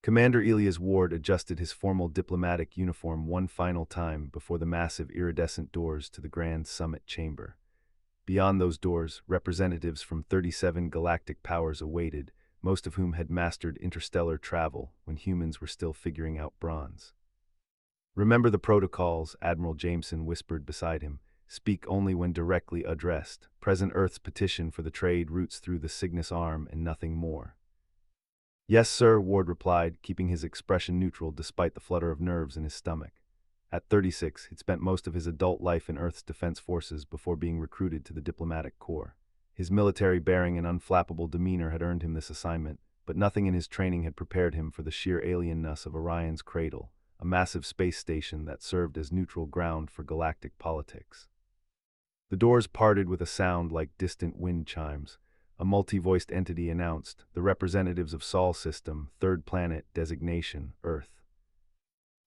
Commander Elias Ward adjusted his formal diplomatic uniform one final time before the massive iridescent doors to the Grand Summit Chamber. Beyond those doors, representatives from 37 galactic powers awaited, most of whom had mastered interstellar travel when humans were still figuring out bronze. "Remember the protocols," Admiral Jameson whispered beside him. "Speak only when directly addressed. Present Earth's petition for the trade routes through the Cygnus arm and nothing more." "Yes, sir," Ward replied, keeping his expression neutral despite the flutter of nerves in his stomach. At 36, he'd spent most of his adult life in Earth's defense forces before being recruited to the diplomatic corps. His military bearing and unflappable demeanor had earned him this assignment, but nothing in his training had prepared him for the sheer alienness of Orion's Cradle, a massive space station that served as neutral ground for galactic politics. The doors parted with a sound like distant wind chimes. A multi-voiced entity announced, "The representatives of Sol System, third planet, designation, Earth."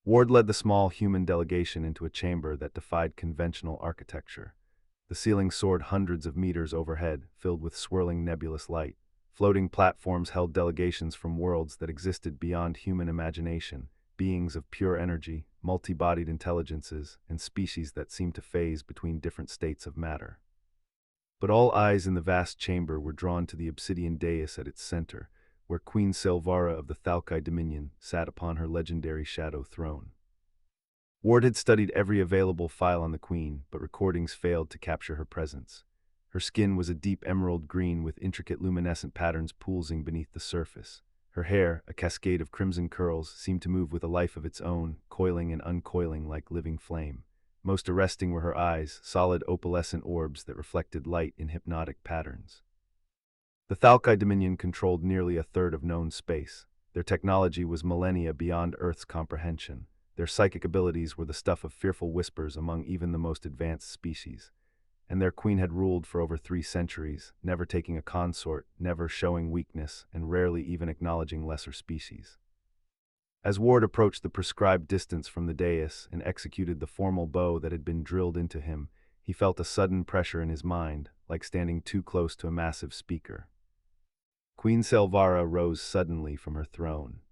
Ward led the small human delegation into a chamber that defied conventional architecture. The ceiling soared hundreds of meters overhead, filled with swirling nebulous light. Floating platforms held delegations from worlds that existed beyond human imagination, beings of pure energy, multi-bodied intelligences, and species that seemed to phase between different states of matter. But all eyes in the vast chamber were drawn to the obsidian dais at its center, where Queen Silvara of the Thalkai Dominion sat upon her legendary shadow throne. Ward had studied every available file on the Queen, but recordings failed to capture her presence. Her skin was a deep emerald green with intricate luminescent patterns pooling beneath the surface. Her hair, a cascade of crimson curls, seemed to move with a life of its own, coiling and uncoiling like living flame. Most arresting were her eyes, solid opalescent orbs that reflected light in hypnotic patterns. The Thalkai Dominion controlled nearly a third of known space. Their technology was millennia beyond Earth's comprehension. Their psychic abilities were the stuff of fearful whispers among even the most advanced species. And their queen had ruled for over 3 centuries, never taking a consort, never showing weakness, and rarely even acknowledging lesser species. As Ward approached the prescribed distance from the dais and executed the formal bow that had been drilled into him, he felt a sudden pressure in his mind, like standing too close to a massive speaker. Queen Silvara rose suddenly from her throne.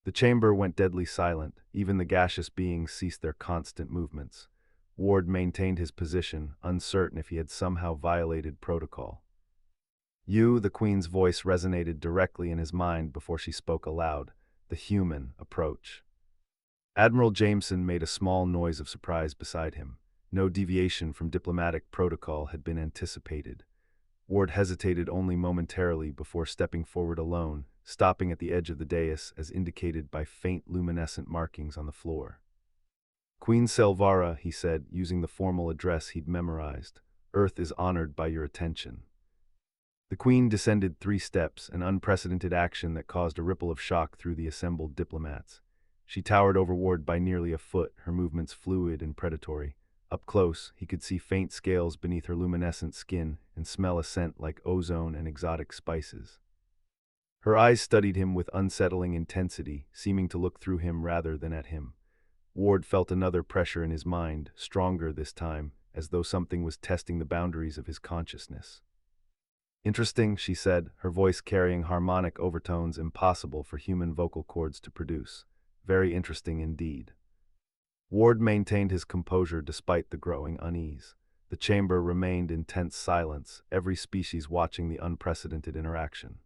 The chamber went deadly silent. Even the gaseous beings ceased their constant movements. Ward maintained his position, uncertain if he had somehow violated protocol. "You," the Queen's voice resonated directly in his mind before she spoke aloud. "The human approach." Admiral Jameson made a small noise of surprise beside him. No deviation from diplomatic protocol had been anticipated. Ward hesitated only momentarily before stepping forward alone, stopping at the edge of the dais as indicated by faint luminescent markings on the floor. "Queen Silvara," he said, using the formal address he'd memorized, "Earth is honored by your attention." The Queen descended 3 steps, an unprecedented action that caused a ripple of shock through the assembled diplomats. She towered over Ward by nearly a foot, her movements fluid and predatory. Up close, he could see faint scales beneath her luminescent skin and smell a scent like ozone and exotic spices. Her eyes studied him with unsettling intensity, seeming to look through him rather than at him. Ward felt another pressure in his mind, stronger this time, as though something was testing the boundaries of his consciousness. "Interesting," she said, her voice carrying harmonic overtones impossible for human vocal cords to produce. "Very interesting indeed." Ward maintained his composure despite the growing unease. The chamber remained in tense silence, every species watching the unprecedented interaction.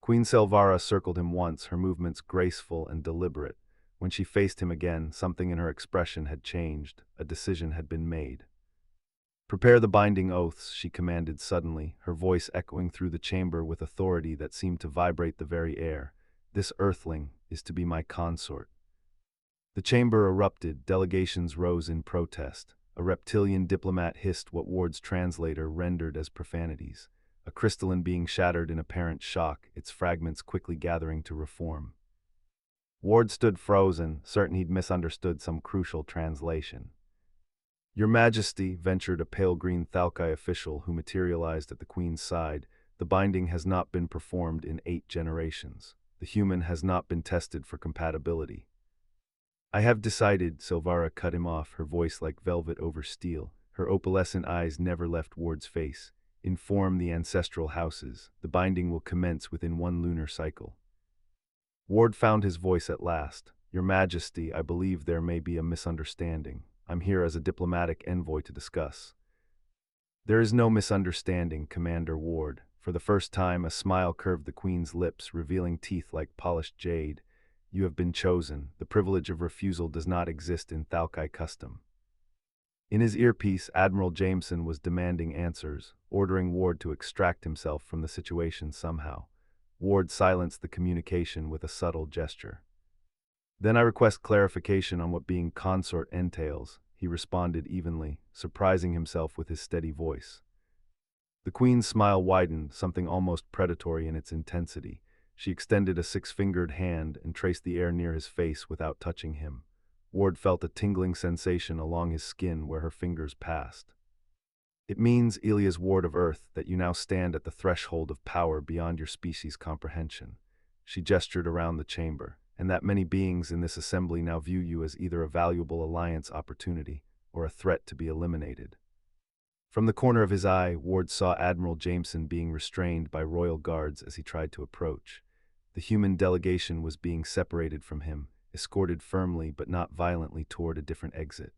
Queen Silvara circled him once, her movements graceful and deliberate. When she faced him again, something in her expression had changed, a decision had been made. "Prepare the binding oaths," she commanded suddenly, her voice echoing through the chamber with authority that seemed to vibrate the very air. "This Earthling is to be my consort." The chamber erupted, delegations rose in protest. A reptilian diplomat hissed what Ward's translator rendered as profanities. A crystalline being shattered in apparent shock, its fragments quickly gathering to reform. Ward stood frozen, certain he'd misunderstood some crucial translation. "Your Majesty," ventured a pale green Thalkai official who materialized at the Queen's side, "the binding has not been performed in 8 generations. The human has not been tested for compatibility." "I have decided," Silvara cut him off, her voice like velvet over steel. Her opalescent eyes never left Ward's face. "Inform the ancestral houses. The binding will commence within 1 lunar cycle." Ward found his voice at last. Your Majesty, I believe there may be a misunderstanding. I'm here as a diplomatic envoy to discuss. There is no misunderstanding, Commander Ward. For the first time, a smile curved the Queen's lips, revealing teeth like polished jade. You have been chosen. The privilege of refusal does not exist in Thalkai custom. In his earpiece, Admiral Jameson was demanding answers, ordering Ward to extract himself from the situation somehow. Ward silenced the communication with a subtle gesture. Then I request clarification on what being consort entails, he responded evenly, surprising himself with his steady voice. The Queen's smile widened, something almost predatory in its intensity. She extended a six-fingered hand and traced the air near his face without touching him. Ward felt a tingling sensation along his skin where her fingers passed. It means, Elias Ward of Earth, that you now stand at the threshold of power beyond your species' comprehension. She gestured around the chamber, and that many beings in this assembly now view you as either a valuable alliance opportunity or a threat to be eliminated. From the corner of his eye, Ward saw Admiral Jameson being restrained by royal guards as he tried to approach. The human delegation was being separated from him, escorted firmly but not violently toward a different exit.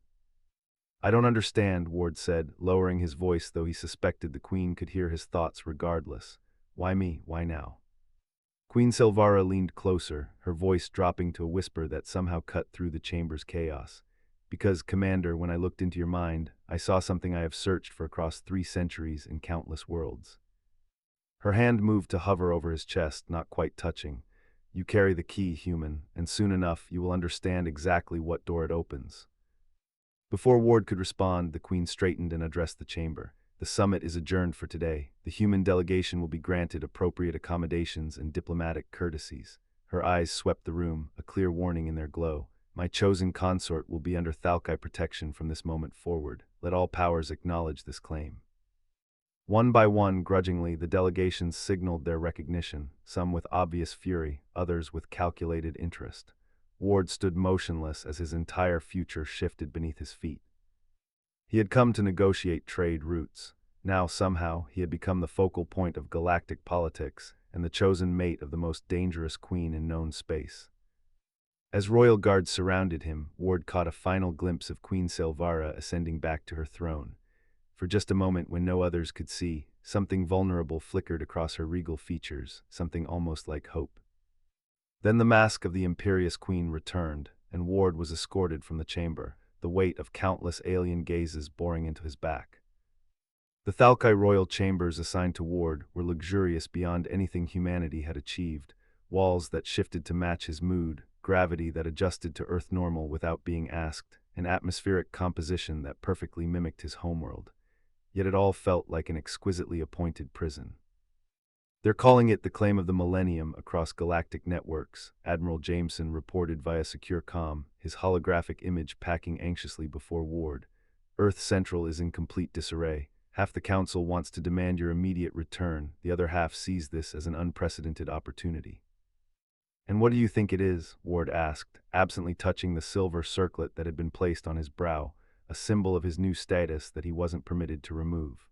I don't understand, Ward said, lowering his voice though he suspected the Queen could hear his thoughts regardless. Why me? Why now? Queen Silvara leaned closer, her voice dropping to a whisper that somehow cut through the chamber's chaos. Because, Commander, when I looked into your mind, I saw something I have searched for across 3 centuries in countless worlds. Her hand moved to hover over his chest, not quite touching. You carry the key, human, and soon enough you will understand exactly what door it opens. Before Ward could respond, the Queen straightened and addressed the chamber. The summit is adjourned for today. The human delegation will be granted appropriate accommodations and diplomatic courtesies. Her eyes swept the room, a clear warning in their glow. My chosen consort will be under Thalkai protection from this moment forward. Let all powers acknowledge this claim. One by one, grudgingly, the delegations signaled their recognition, some with obvious fury, others with calculated interest. Ward stood motionless as his entire future shifted beneath his feet. He had come to negotiate trade routes. Now, somehow, he had become the focal point of galactic politics and the chosen mate of the most dangerous queen in known space. As royal guards surrounded him, Ward caught a final glimpse of Queen Silvara ascending back to her throne. For just a moment, when no others could see, something vulnerable flickered across her regal features, something almost like hope. Then the mask of the imperious queen returned, and Ward was escorted from the chamber, the weight of countless alien gazes boring into his back. The Thalkai royal chambers assigned to Ward were luxurious beyond anything humanity had achieved, walls that shifted to match his mood, gravity that adjusted to Earth normal without being asked, an atmospheric composition that perfectly mimicked his homeworld. Yet it all felt like an exquisitely appointed prison. They're calling it the claim of the millennium across galactic networks, Admiral Jameson reported via secure comm, his holographic image packing anxiously before Ward. Earth Central is in complete disarray. Half the Council wants to demand your immediate return, the other half sees this as an unprecedented opportunity. And what do you think it is? Ward asked, absently touching the silver circlet that had been placed on his brow, a symbol of his new status that he wasn't permitted to remove.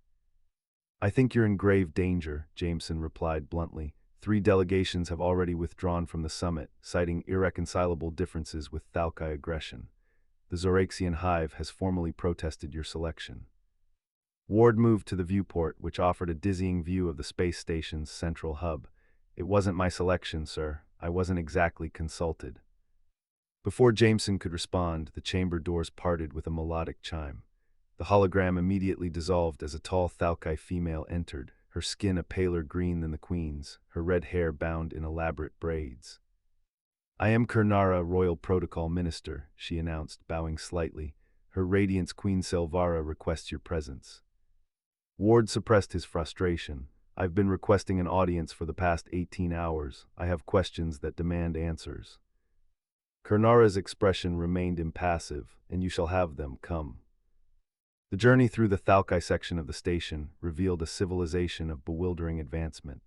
I think you're in grave danger, Jameson replied bluntly. 3 delegations have already withdrawn from the summit, citing irreconcilable differences with Thalkai aggression. The Zoraxian Hive has formally protested your selection. Ward moved to the viewport, which offered a dizzying view of the space station's central hub. It wasn't my selection, sir. I wasn't exactly consulted. Before Jameson could respond, the chamber doors parted with a melodic chime. The hologram immediately dissolved as a tall Thalkai female entered, her skin a paler green than the Queen's, her red hair bound in elaborate braids. I am Kernara, Royal Protocol Minister, she announced, bowing slightly. Her Radiance Queen Silvara requests your presence. Ward suppressed his frustration. I've been requesting an audience for the past 18 hours. I have questions that demand answers. Kernara's expression remained impassive, and you shall have them, come. The journey through the Thalkai section of the station revealed a civilization of bewildering advancement.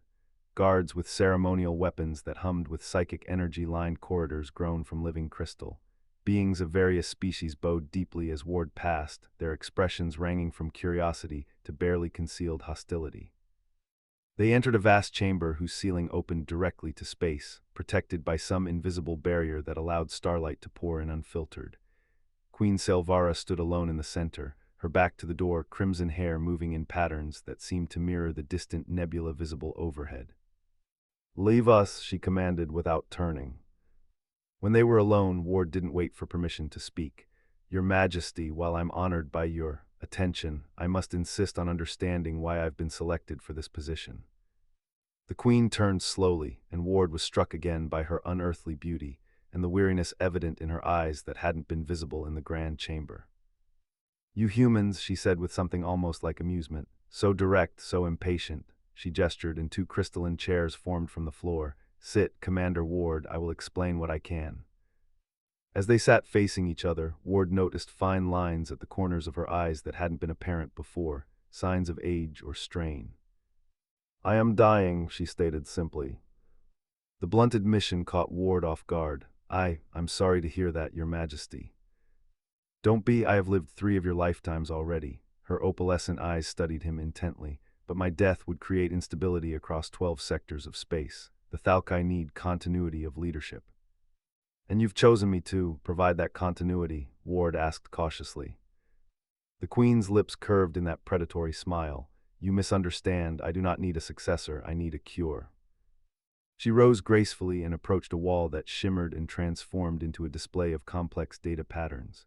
Guards with ceremonial weapons that hummed with psychic energy lined corridors grown from living crystal. Beings of various species bowed deeply as Ward passed, their expressions ranging from curiosity to barely concealed hostility. They entered a vast chamber whose ceiling opened directly to space, protected by some invisible barrier that allowed starlight to pour in unfiltered. Queen Selvara stood alone in the center, her back to the door, crimson hair moving in patterns that seemed to mirror the distant nebula visible overhead. "Leave us," she commanded without turning. When they were alone, Ward didn't wait for permission to speak. "Your Majesty, while I'm honored by your attention, I must insist on understanding why I've been selected for this position." The Queen turned slowly, and Ward was struck again by her unearthly beauty, and the weariness evident in her eyes that hadn't been visible in the grand chamber. "You humans," she said with something almost like amusement, "so direct, so impatient." She gestured, and two crystalline chairs formed from the floor. "Sit, Commander Ward, I will explain what I can." As they sat facing each other, Ward noticed fine lines at the corners of her eyes that hadn't been apparent before, signs of age or strain. "I am dying," she stated simply. The blunt admission caught Ward off guard. I'm sorry to hear that, Your Majesty." "Don't be, I have lived 3 of your lifetimes already." Her opalescent eyes studied him intently. "But my death would create instability across 12 sectors of space. The Thalkai need continuity of leadership." "And you've chosen me to provide that continuity?" Ward asked cautiously. The Queen's lips curved in that predatory smile. "You misunderstand. I do not need a successor, I need a cure." She rose gracefully and approached a wall that shimmered and transformed into a display of complex data patterns.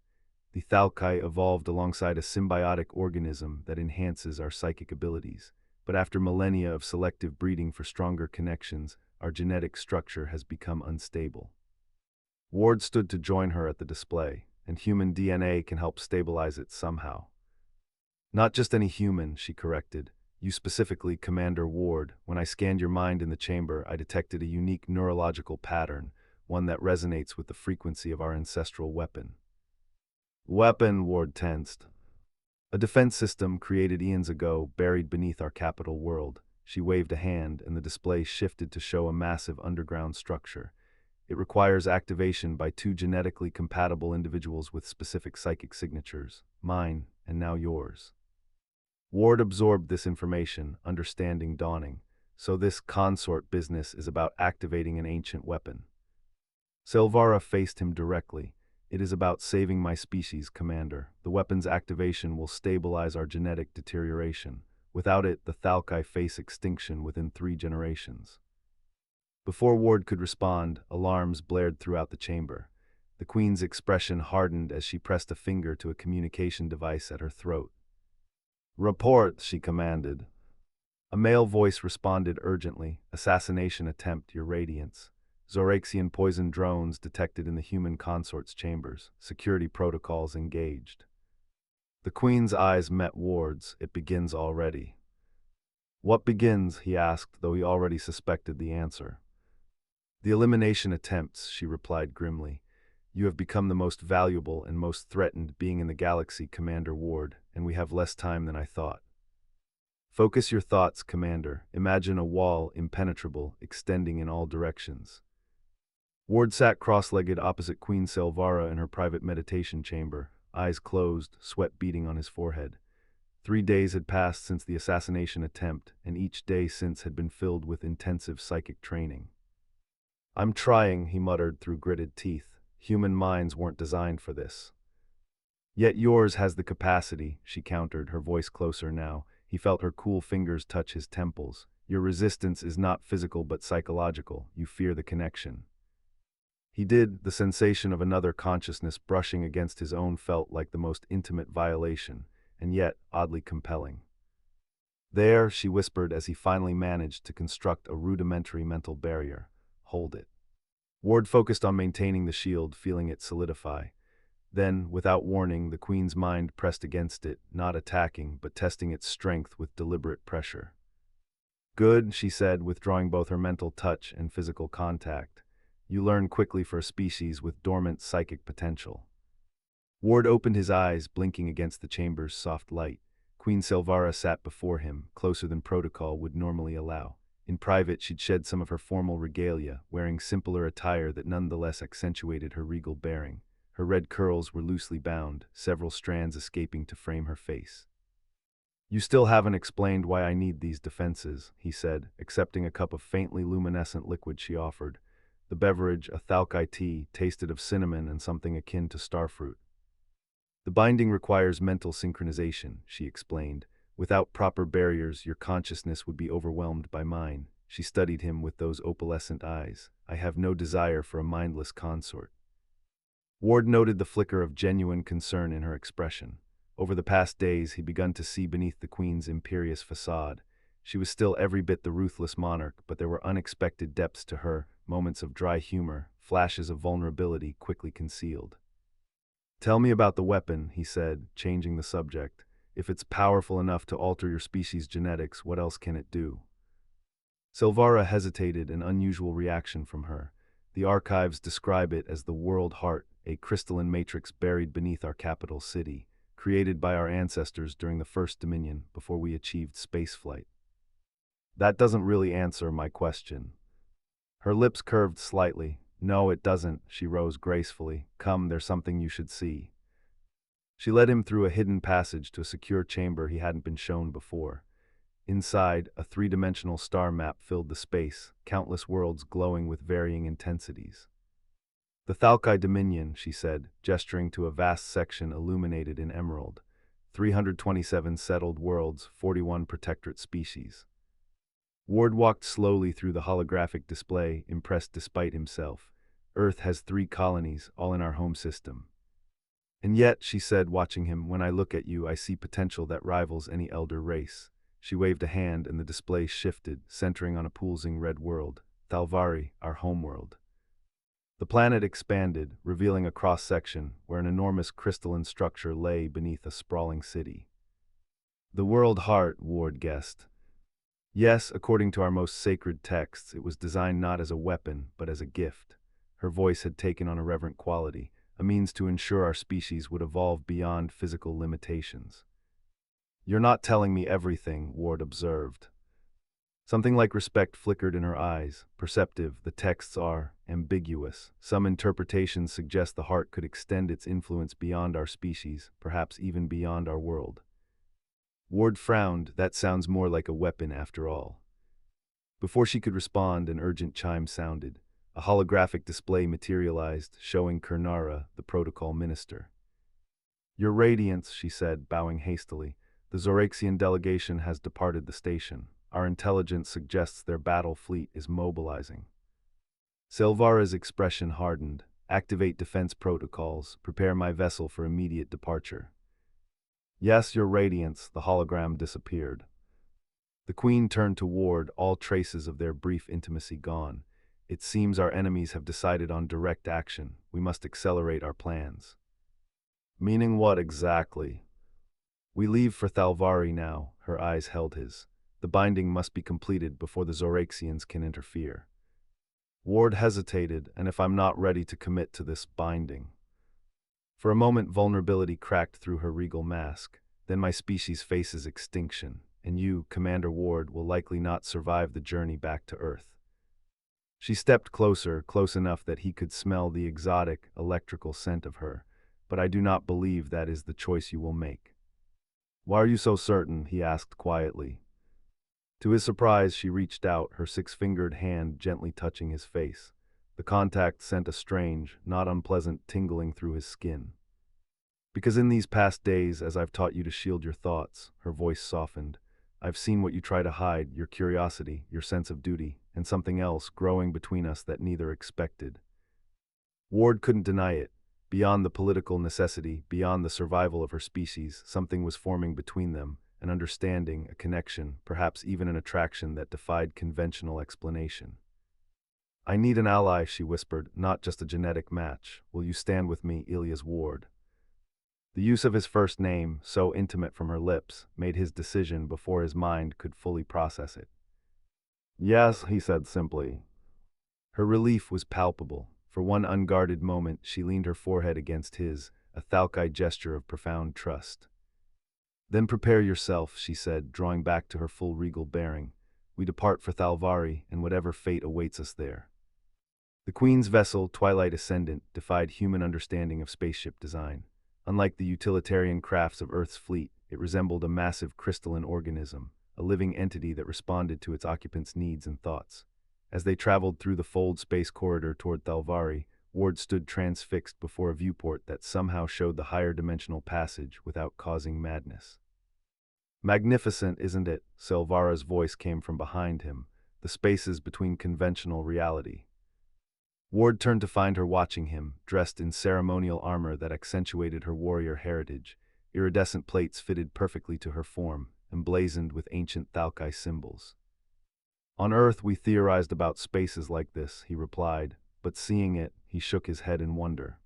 The Thalkai evolved alongside a symbiotic organism that enhances our psychic abilities. But after millennia of selective breeding for stronger connections, our genetic structure has become unstable. Ward stood to join her at the display, and human DNA can help stabilize it somehow. "Not just any human," she corrected. "You specifically, Commander Ward. When I scanned your mind in the chamber, I detected a unique neurological pattern, one that resonates with the frequency of our ancestral weapon." "Weapon," Ward tensed. "A defense system created eons ago, buried beneath our capital world." She waved a hand, and the display shifted to show a massive underground structure. "It requires activation by 2 genetically compatible individuals with specific psychic signatures, mine and now yours." Ward absorbed this information, understanding dawning. So this consort business is about activating an ancient weapon. Selvara faced him directly. "It is about saving my species, Commander. The weapon's activation will stabilize our genetic deterioration. Without it, the Thalkai face extinction within 3 generations." Before Ward could respond, alarms blared throughout the chamber. The Queen's expression hardened as she pressed a finger to a communication device at her throat. "Report," she commanded. A male voice responded urgently. "Assassination attempt, Your Radiance. Zoraxian poison drones detected in the human consort's chambers. Security protocols engaged." The Queen's eyes met Ward's. "It begins already." "What begins?" he asked, though he already suspected the answer. "The elimination attempts," she replied grimly. "You have become the most valuable and most threatened being in the galaxy, Commander Ward, and we have less time than I thought." "Focus your thoughts, Commander. Imagine a wall, impenetrable, extending in all directions." Ward sat cross-legged opposite Queen Selvara in her private meditation chamber, eyes closed, sweat beading on his forehead. 3 days had passed since the assassination attempt, and each day since had been filled with intensive psychic training. "I'm trying," he muttered through gritted teeth. "Human minds weren't designed for this." "Yet yours has the capacity," she countered, her voice closer now. He felt her cool fingers touch his temples. "Your resistance is not physical but psychological. You fear the connection." He did. The sensation of another consciousness brushing against his own felt like the most intimate violation, and yet oddly compelling. "There," she whispered as he finally managed to construct a rudimentary mental barrier. "Hold it." Ward focused on maintaining the shield, feeling it solidify. Then, without warning, the Queen's mind pressed against it, not attacking, but testing its strength with deliberate pressure. "Good," she said, withdrawing both her mental touch and physical contact. "You learn quickly for a species with dormant psychic potential." Ward opened his eyes, blinking against the chamber's soft light. Queen Selvara sat before him, closer than protocol would normally allow. In private, she'd shed some of her formal regalia, wearing simpler attire that nonetheless accentuated her regal bearing. Her red curls were loosely bound, several strands escaping to frame her face. You still haven't explained why I need these defenses, he said, accepting a cup of faintly luminescent liquid she offered. The beverage, a thalkai tea, tasted of cinnamon and something akin to starfruit. The binding requires mental synchronization, she explained. Without proper barriers, your consciousness would be overwhelmed by mine. She studied him with those opalescent eyes. I have no desire for a mindless consort. Ward noted the flicker of genuine concern in her expression. Over the past days, he'd begun to see beneath the Queen's imperious facade. She was still every bit the ruthless monarch, but there were unexpected depths to her, moments of dry humor, flashes of vulnerability quickly concealed. Tell me about the weapon, he said, changing the subject. If it's powerful enough to alter your species' genetics, what else can it do? Silvara hesitated, an unusual reaction from her. The archives describe it as the World Heart, a crystalline matrix buried beneath our capital city, created by our ancestors during the First Dominion before we achieved spaceflight. That doesn't really answer my question. Her lips curved slightly. No, it doesn't, she rose gracefully. Come, there's something you should see. She led him through a hidden passage to a secure chamber he hadn't been shown before. Inside, a three-dimensional star map filled the space, countless worlds glowing with varying intensities. The Thalkai Dominion, she said, gesturing to a vast section illuminated in emerald. 327 settled worlds, 41 protectorate species. Ward walked slowly through the holographic display, impressed despite himself. Earth has 3 colonies, all in our home system. And yet, she said, watching him, when I look at you, I see potential that rivals any elder race. She waved a hand and the display shifted, centering on a pulsing red world, Thalvari, our homeworld. The planet expanded, revealing a cross-section where an enormous crystalline structure lay beneath a sprawling city. The World Heart, Ward guessed. Yes, according to our most sacred texts, it was designed not as a weapon, but as a gift. Her voice had taken on a reverent quality, a means to ensure our species would evolve beyond physical limitations. You're not telling me everything, Ward observed. Something like respect flickered in her eyes. Perceptive, the texts are ambiguous. Some interpretations suggest the heart could extend its influence beyond our species, perhaps even beyond our world. Ward frowned. That sounds more like a weapon after all. Before she could respond, an urgent chime sounded. A holographic display materialized, showing Kernara, the protocol minister. Your Radiance, she said, bowing hastily. The Zoraxian delegation has departed the station. Our intelligence suggests their battle fleet is mobilizing. Silvara's expression hardened. Activate defense protocols. Prepare my vessel for immediate departure. Yes, Your Radiance, the hologram disappeared. The Queen turned to Ward, all traces of their brief intimacy gone. It seems our enemies have decided on direct action. We must accelerate our plans. Meaning what exactly? We leave for Thalvari now, her eyes held his. The binding must be completed before the Zoraxians can interfere. Ward hesitated, and if I'm not ready to commit to this binding. For a moment, vulnerability cracked through her regal mask. Then my species faces extinction, and you, Commander Ward, will likely not survive the journey back to Earth. She stepped closer, close enough that he could smell the exotic, electrical scent of her. But I do not believe that is the choice you will make. Why are you so certain? He asked quietly. To his surprise, she reached out, her 6-fingered hand gently touching his face. The contact sent a strange, not unpleasant tingling through his skin. Because in these past days, as I've taught you to shield your thoughts, her voice softened, I've seen what you try to hide, your curiosity, your sense of duty, and something else growing between us that neither expected. Ward couldn't deny it. Beyond the political necessity, beyond the survival of her species, something was forming between them, an understanding, a connection, perhaps even an attraction that defied conventional explanation. I need an ally, she whispered, not just a genetic match. Will you stand with me, Ilias Ward? The use of his first name, so intimate from her lips, made his decision before his mind could fully process it. Yes, he said simply. Her relief was palpable. For one unguarded moment, she leaned her forehead against his, a Thalkai gesture of profound trust. Then prepare yourself, she said, drawing back to her full regal bearing. We depart for Thalvari, and whatever fate awaits us there. The Queen's vessel, Twilight Ascendant, defied human understanding of spaceship design. Unlike the utilitarian crafts of Earth's fleet, It resembled a massive crystalline organism, a living entity that responded to its occupants' needs and thoughts. As they traveled through the fold space corridor toward Thalvari, Ward stood transfixed before a viewport that somehow showed the higher dimensional passage without causing madness. Magnificent, isn't it? Silvara's voice came from behind him, the spaces between conventional reality. Ward turned to find her watching him, dressed in ceremonial armor that accentuated her warrior heritage. Iridescent plates fitted perfectly to her form, emblazoned with ancient Thalkai symbols. On Earth we theorized about spaces like this, he replied, but seeing it, he shook his head in wonder.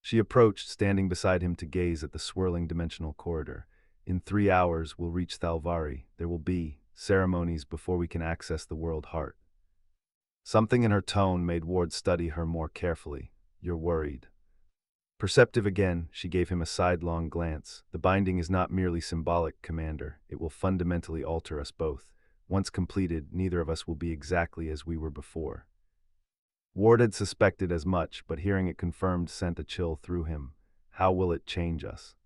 She approached, standing beside him to gaze at the swirling dimensional corridor. In 3 hours we'll reach Thalvari. There will be ceremonies before we can access the world heart. Something in her tone made Ward study her more carefully. You're worried. Perceptive again, she gave him a sidelong glance. The binding is not merely symbolic, Commander. It will fundamentally alter us both. Once completed, neither of us will be exactly as we were before. Ward had suspected as much, but hearing it confirmed sent a chill through him. How will it change us?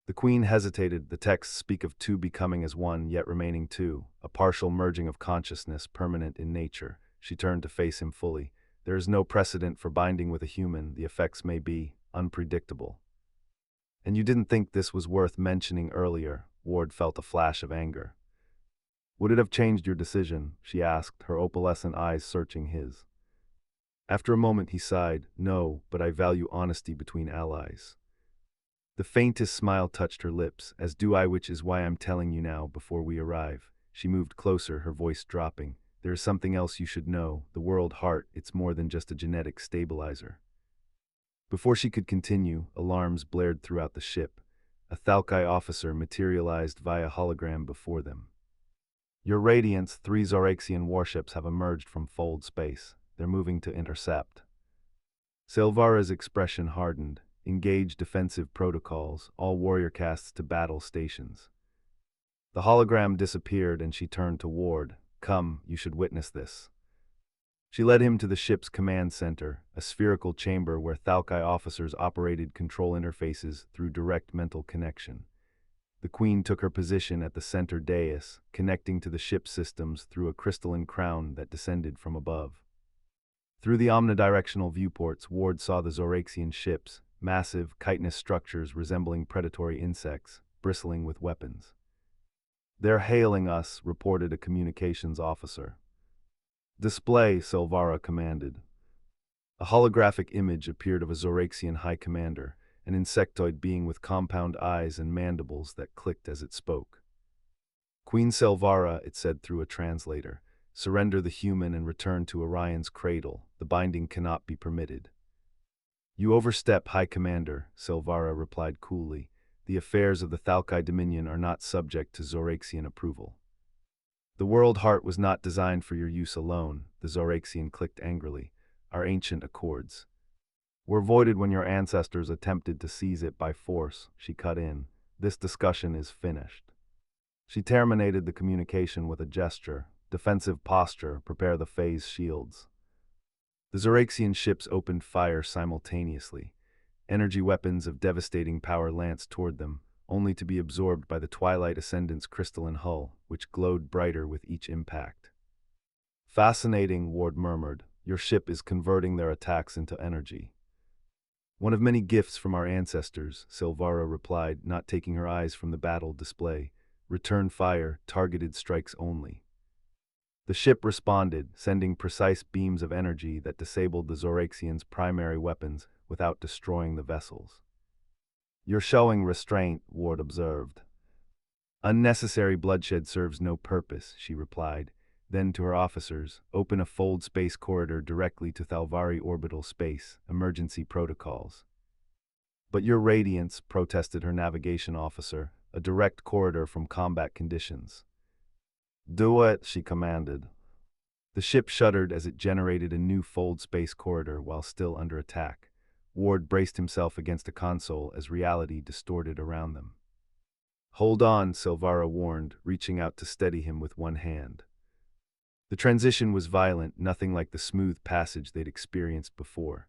The Queen hesitated. The texts speak of two becoming as one, yet remaining two, a partial merging of consciousness, permanent in nature. She turned to face him fully. There is no precedent for binding with a human. The effects may be unpredictable. And you didn't think this was worth mentioning earlier? Ward felt a flash of anger. Would it have changed your decision? She asked, her opalescent eyes searching his. After a moment he sighed. No, but I value honesty between allies. The faintest smile touched her lips, as do I, which is why I'm telling you now, before we arrive. She moved closer, her voice dropping. There is something else you should know. The world heart, it's more than just a genetic stabilizer. Before she could continue, alarms blared throughout the ship. A Thalkai officer materialized via hologram before them. Your Radiance, 3 Zoraxian warships have emerged from fold space. They're moving to intercept. Silvara's expression hardened. Engage defensive protocols, all warrior casts to battle stations. The hologram disappeared and she turned to Ward. Come, you should witness this. She led him to the ship's command center, a spherical chamber where Thalkai officers operated control interfaces through direct mental connection. The Queen took her position at the center dais, connecting to the ship's systems through a crystalline crown that descended from above. Through the omnidirectional viewports, Ward saw the Zoraxian ships, massive, chitinous structures resembling predatory insects, bristling with weapons. They're hailing us, reported a communications officer. Display, Silvara commanded. A holographic image appeared of a Zoraxian high commander, an insectoid being with compound eyes and mandibles that clicked as it spoke. Queen Silvara, it said through a translator, surrender the human and return to Orion's cradle. The binding cannot be permitted. You overstep, High Commander, Silvara replied coolly. The affairs of the Thalkai Dominion are not subject to Zoraxian approval. The world heart was not designed for your use alone, the Zoraxian clicked angrily. Our ancient accords were voided when your ancestors attempted to seize it by force, she cut in. This discussion is finished. She terminated the communication with a gesture. Defensive posture, prepare the phase shields. The Zoraxian ships opened fire simultaneously. Energy weapons of devastating power lanced toward them, only to be absorbed by the Twilight Ascendant's crystalline hull, which glowed brighter with each impact. Fascinating, Ward murmured. Your ship is converting their attacks into energy. One of many gifts from our ancestors, Silvara replied, not taking her eyes from the battle display. Return fire, targeted strikes only. The ship responded, sending precise beams of energy that disabled the Zoraxians' primary weapons without destroying the vessels. You're showing restraint, Ward observed. Unnecessary bloodshed serves no purpose, she replied. Then to her officers, open a fold space corridor directly to Thalvari orbital space, emergency protocols. But your Radiance, protested her navigation officer, a direct corridor from combat conditions. Do it, she commanded. The ship shuddered as it generated a new fold space corridor while still under attack. Ward braced himself against a console as reality distorted around them. Hold on, Silvara warned, reaching out to steady him with one hand. The transition was violent, nothing like the smooth passage they'd experienced before.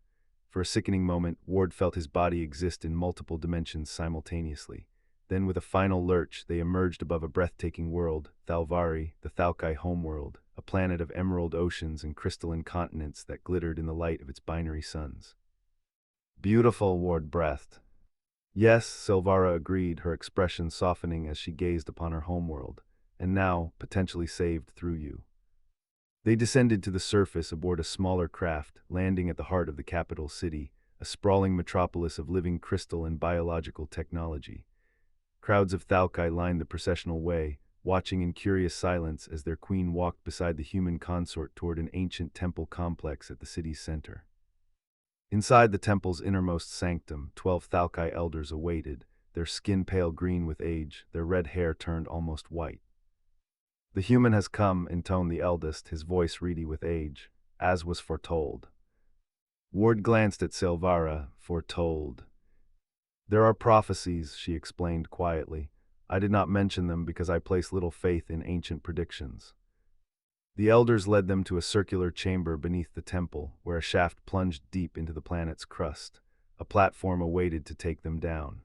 For a sickening moment, Ward felt his body exist in multiple dimensions simultaneously. Then with a final lurch, they emerged above a breathtaking world, Thalvari, the Thalkai homeworld, a planet of emerald oceans and crystalline continents that glittered in the light of its binary suns. Beautiful, Ward breathed. Yes, Silvara agreed, her expression softening as she gazed upon her homeworld. And now, potentially saved through you. They descended to the surface aboard a smaller craft, landing at the heart of the capital city, a sprawling metropolis of living crystal and biological technology. Crowds of Thalkai lined the processional way, watching in curious silence as their queen walked beside the human consort toward an ancient temple complex at the city's center. Inside the temple's innermost sanctum, 12 Thalkai elders awaited, their skin pale green with age, their red hair turned almost white. The human has come, intoned the eldest, his voice reedy with age, as was foretold. Ward glanced at Silvara, foretold. There are prophecies, she explained quietly. I did not mention them because I place little faith in ancient predictions. The elders led them to a circular chamber beneath the temple, where a shaft plunged deep into the planet's crust. A platform awaited to take them down.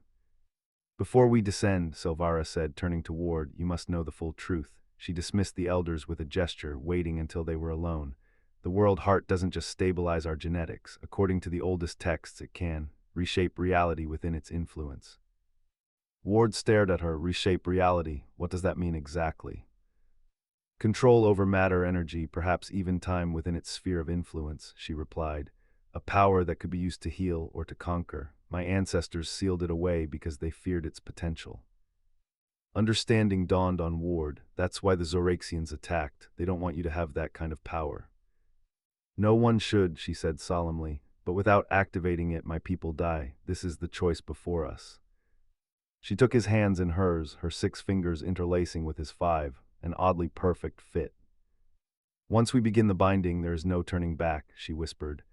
Before we descend, Silvara said, turning to Ward, you must know the full truth. She dismissed the elders with a gesture, waiting until they were alone. The world heart doesn't just stabilize our genetics. According to the oldest texts, it can reshape reality within its influence. Ward stared at her. Reshape reality? What does that mean exactly? Control over matter, energy, perhaps even time within its sphere of influence, she replied. A power that could be used to heal or to conquer. My ancestors sealed it away because they feared its potential. Understanding dawned on Ward. That's why the Zoraxians attacked. They don't want you to have that kind of power. No one should, she said solemnly, but without activating it, my people die. This is the choice before us. She took his hands in hers, her 6 fingers interlacing with his 5, an oddly perfect fit. Once we begin the binding, there is no turning back, she whispered.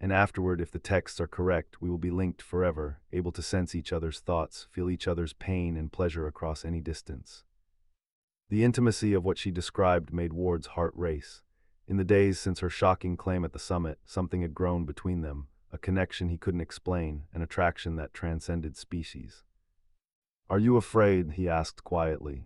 And afterward, if the texts are correct, we will be linked forever, able to sense each other's thoughts, feel each other's pain and pleasure across any distance. The intimacy of what she described made Ward's heart race. In the days since her shocking claim at the summit, something had grown between them, a connection he couldn't explain, an attraction that transcended species. Are you afraid? He asked quietly.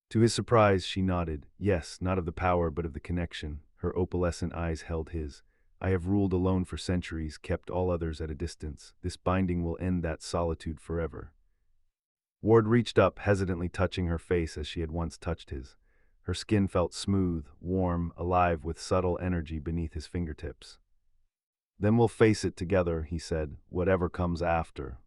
To his surprise, she nodded. Yes, not of the power, but of the connection. Her opalescent eyes held his. I have ruled alone for centuries, kept all others at a distance. This binding will end that solitude forever. Ward reached up, hesitantly touching her face as she had once touched his. Her skin felt smooth, warm, alive with subtle energy beneath his fingertips. Then we'll face it together, he said, whatever comes after.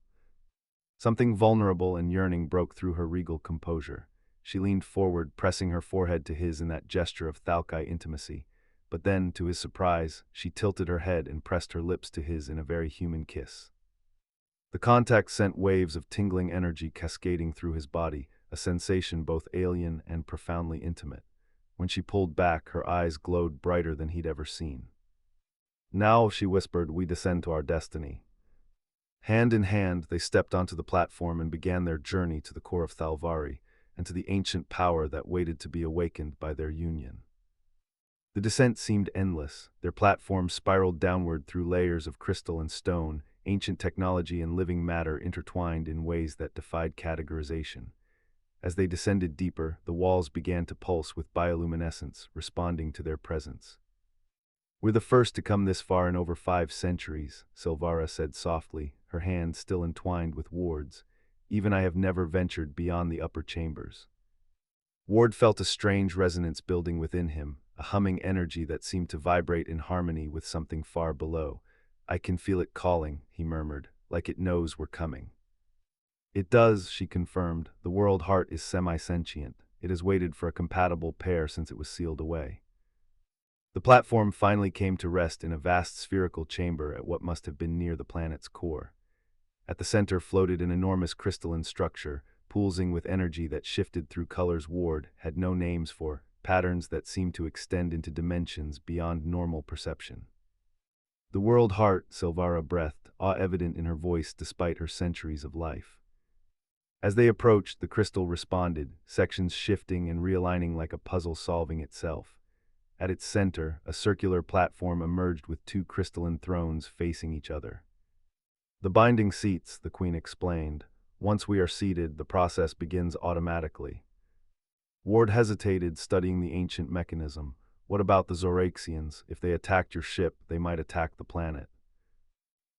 Something vulnerable and yearning broke through her regal composure. She leaned forward, pressing her forehead to his in that gesture of Thalkai intimacy. But then, to his surprise, she tilted her head and pressed her lips to his in a very human kiss. The contact sent waves of tingling energy cascading through his body, a sensation both alien and profoundly intimate. When she pulled back, her eyes glowed brighter than he'd ever seen. Now, she whispered, we descend to our destiny. Hand in hand, they stepped onto the platform and began their journey to the core of Thalvari, and to the ancient power that waited to be awakened by their union. The descent seemed endless. Their platform spiraled downward through layers of crystal and stone, ancient technology and living matter intertwined in ways that defied categorization. As they descended deeper, the walls began to pulse with bioluminescence, responding to their presence. We're the first to come this far in over 5 centuries, Silvara said softly, her hand still entwined with Ward's. Even I have never ventured beyond the upper chambers. Ward felt a strange resonance building within him, a humming energy that seemed to vibrate in harmony with something far below. I can feel it calling, he murmured, like it knows we're coming. It does, she confirmed. The world heart is semi-sentient. It has waited for a compatible pair since it was sealed away. The platform finally came to rest in a vast spherical chamber at what must have been near the planet's core. At the center floated an enormous crystalline structure, pulsing with energy that shifted through colors Ward had no names for, patterns that seemed to extend into dimensions beyond normal perception. The world heart, Silvara breathed, awe evident in her voice despite her centuries of life. As they approached, the crystal responded, sections shifting and realigning like a puzzle solving itself. At its center, a circular platform emerged with 2 crystalline thrones facing each other. The binding seats, the queen explained. Once we are seated, the process begins automatically. Ward hesitated, studying the ancient mechanism. What about the Zoraxians? If they attacked your ship, they might attack the planet.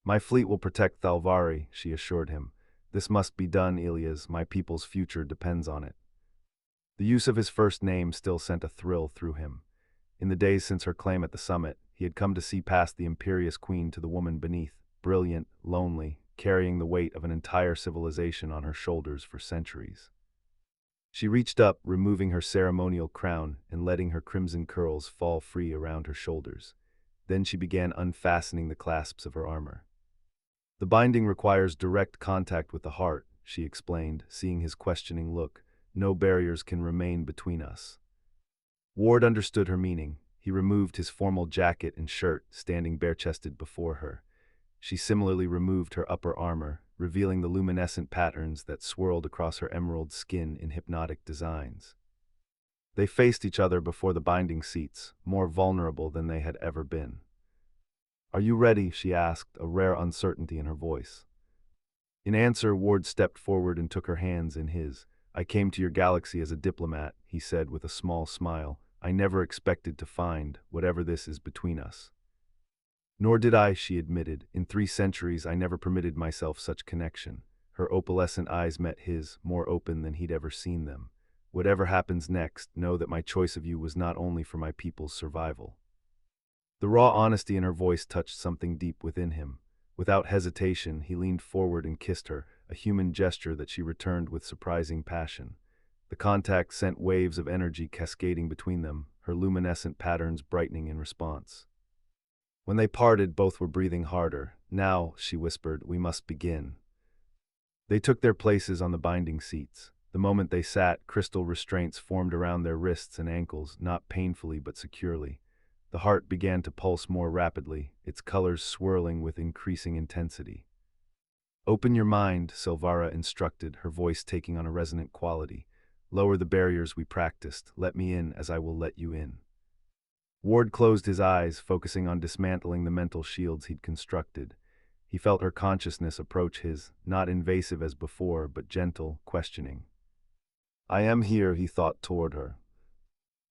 My fleet will protect Thalvari, she assured him. This must be done, Ilias. My people's future depends on it. The use of his first name still sent a thrill through him. In the days since her claim at the summit, he had come to see past the imperious queen to the woman beneath, brilliant, lonely, carrying the weight of an entire civilization on her shoulders for centuries. She reached up, removing her ceremonial crown and letting her crimson curls fall free around her shoulders. Then she began unfastening the clasps of her armor. The binding requires direct contact with the heart, she explained, seeing his questioning look. No barriers can remain between us. Ward understood her meaning. He removed his formal jacket and shirt, standing bare-chested before her. She similarly removed her upper armor, revealing the luminescent patterns that swirled across her emerald skin in hypnotic designs. They faced each other before the binding seats, more vulnerable than they had ever been. "Are you ready?" she asked, a rare uncertainty in her voice. In answer, Ward stepped forward and took her hands in his. "I came to your galaxy as a diplomat," he said with a small smile. "I never expected to find whatever this is between us." "Nor did I," she admitted. "In 3 centuries I never permitted myself such connection." Her opalescent eyes met his, more open than he'd ever seen them. "Whatever happens next, know that my choice of you was not only for my people's survival." The raw honesty in her voice touched something deep within him. Without hesitation, he leaned forward and kissed her, a human gesture that she returned with surprising passion. The contact sent waves of energy cascading between them, her luminescent patterns brightening in response. When they parted, both were breathing harder. "Now," she whispered, "we must begin." They took their places on the binding seats. The moment they sat, crystal restraints formed around their wrists and ankles, not painfully but securely. The heart began to pulse more rapidly, its colors swirling with increasing intensity. "Open your mind," Silvara instructed, her voice taking on a resonant quality. "Lower the barriers we practiced. Let me in as I will let you in." Ward closed his eyes, focusing on dismantling the mental shields he'd constructed. He felt her consciousness approach his, not invasive as before, but gentle, questioning. "I am here," he thought toward her.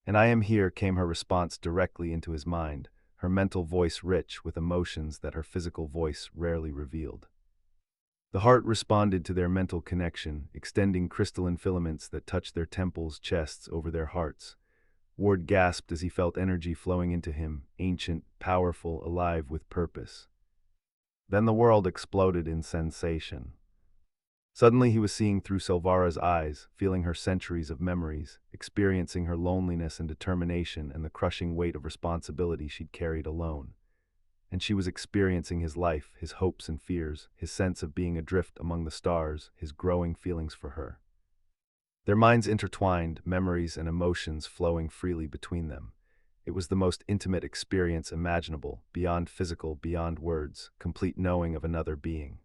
"And I am here," came her response directly into his mind, her mental voice rich with emotions that her physical voice rarely revealed. The heart responded to their mental connection, extending crystalline filaments that touched their temples, chests, over their hearts. Ward gasped as he felt energy flowing into him, ancient, powerful, alive with purpose. Then the world exploded in sensation. Suddenly he was seeing through Silvara's eyes, feeling her centuries of memories, experiencing her loneliness and determination and the crushing weight of responsibility she'd carried alone. And she was experiencing his life, his hopes and fears, his sense of being adrift among the stars, his growing feelings for her. Their minds intertwined, memories and emotions flowing freely between them. It was the most intimate experience imaginable, beyond physical, beyond words, complete knowing of another being.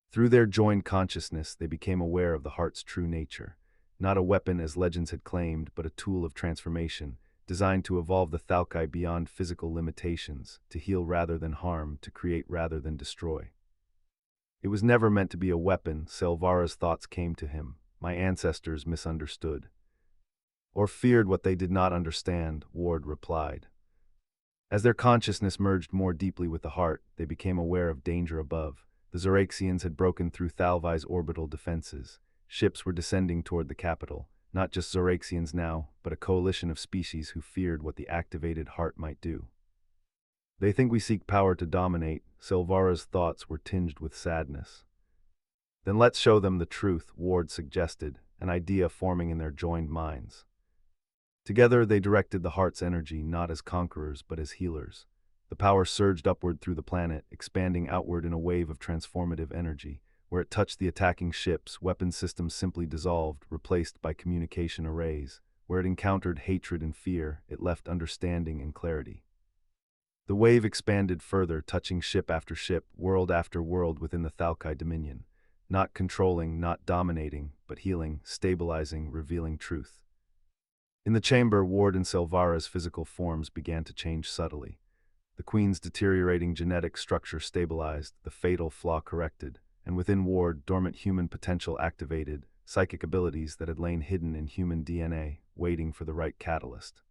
Through their joined consciousness, they became aware of the heart's true nature, not a weapon as legends had claimed, but a tool of transformation, designed to evolve the Thalkai beyond physical limitations, to heal rather than harm, to create rather than destroy. It was never meant to be a weapon, Silvara's thoughts came to him. My ancestors misunderstood. Or feared what they did not understand, Ward replied. As their consciousness merged more deeply with the heart, they became aware of danger above. The Zoraxians had broken through Thalvai's orbital defenses. Ships were descending toward the capital, not just Zoraxians now, but a coalition of species who feared what the activated heart might do. "They think we seek power to dominate," Silvara's thoughts were tinged with sadness. "Then let's show them the truth," Ward suggested, an idea forming in their joined minds. Together they directed the heart's energy not as conquerors but as healers. The power surged upward through the planet, expanding outward in a wave of transformative energy. Where it touched the attacking ships, weapon systems simply dissolved, replaced by communication arrays. Where it encountered hatred and fear, it left understanding and clarity. The wave expanded further, touching ship after ship, world after world within the Thalkai dominion. Not controlling, not dominating, but healing, stabilizing, revealing truth. In the chamber, Ward and Silvara's physical forms began to change subtly. The Queen's deteriorating genetic structure stabilized, the fatal flaw corrected, and within Ward, dormant human potential activated, psychic abilities that had lain hidden in human DNA, waiting for the right catalyst.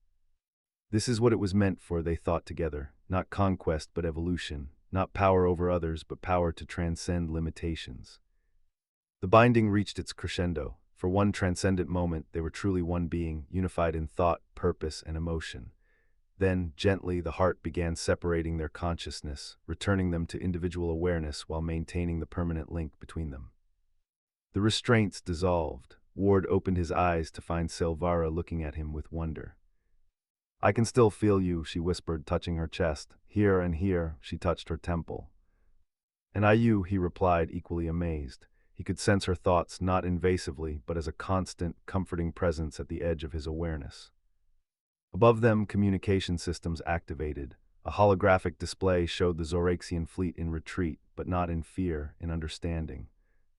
This is what it was meant for, they thought together, not conquest but evolution, not power over others but power to transcend limitations. The binding reached its crescendo. For one transcendent moment, they were truly one being, unified in thought, purpose, and emotion. Then, gently, the heart began separating their consciousness, returning them to individual awareness while maintaining the permanent link between them. The restraints dissolved. Ward opened his eyes to find Silvara looking at him with wonder. "I can still feel you," she whispered, touching her chest. "Here and here," she touched her temple. "And I you," he replied, equally amazed. He could sense her thoughts, not invasively, but as a constant, comforting presence at the edge of his awareness. Above them, communication systems activated. A holographic display showed the Zoraxian fleet in retreat, but not in fear, in understanding.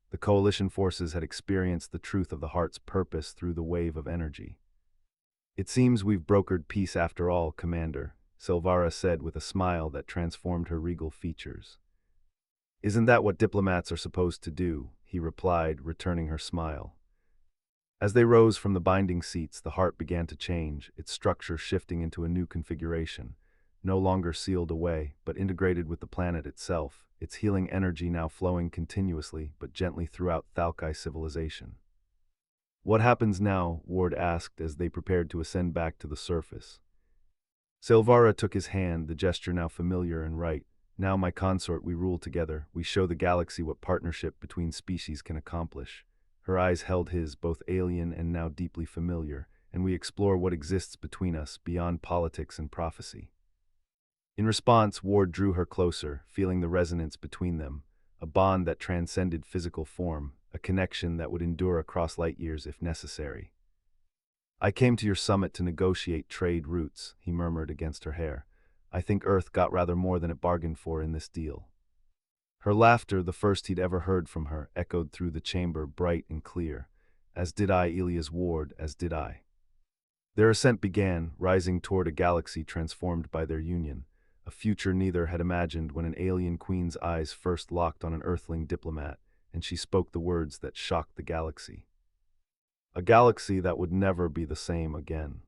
The coalition forces had experienced the truth of the heart's purpose through the wave of energy. "It seems we've brokered peace after all, Commander," Silvara said with a smile that transformed her regal features. "Isn't that what diplomats are supposed to do?" he replied, returning her smile. As they rose from the binding seats, the heart began to change, its structure shifting into a new configuration, no longer sealed away, but integrated with the planet itself, its healing energy now flowing continuously but gently throughout Thalkai civilization. "What happens now?" Ward asked as they prepared to ascend back to the surface. Silvara took his hand, the gesture now familiar and right. "Now, my consort, we rule together. We show the galaxy what partnership between species can accomplish." Her eyes held his, both alien and now deeply familiar, and we explore what exists between us beyond politics and prophecy. In response, Ward drew her closer, feeling the resonance between them, a bond that transcended physical form, a connection that would endure across light years if necessary. "I came to your summit to negotiate trade routes," he murmured against her hair. "I think Earth got rather more than it bargained for in this deal." Her laughter, the first he'd ever heard from her, echoed through the chamber, bright and clear. "As did I, Elias Ward, as did I." Their ascent began, rising toward a galaxy transformed by their union, a future neither had imagined when an alien queen's eyes first locked on an Earthling diplomat, and she spoke the words that shocked the galaxy. A galaxy that would never be the same again.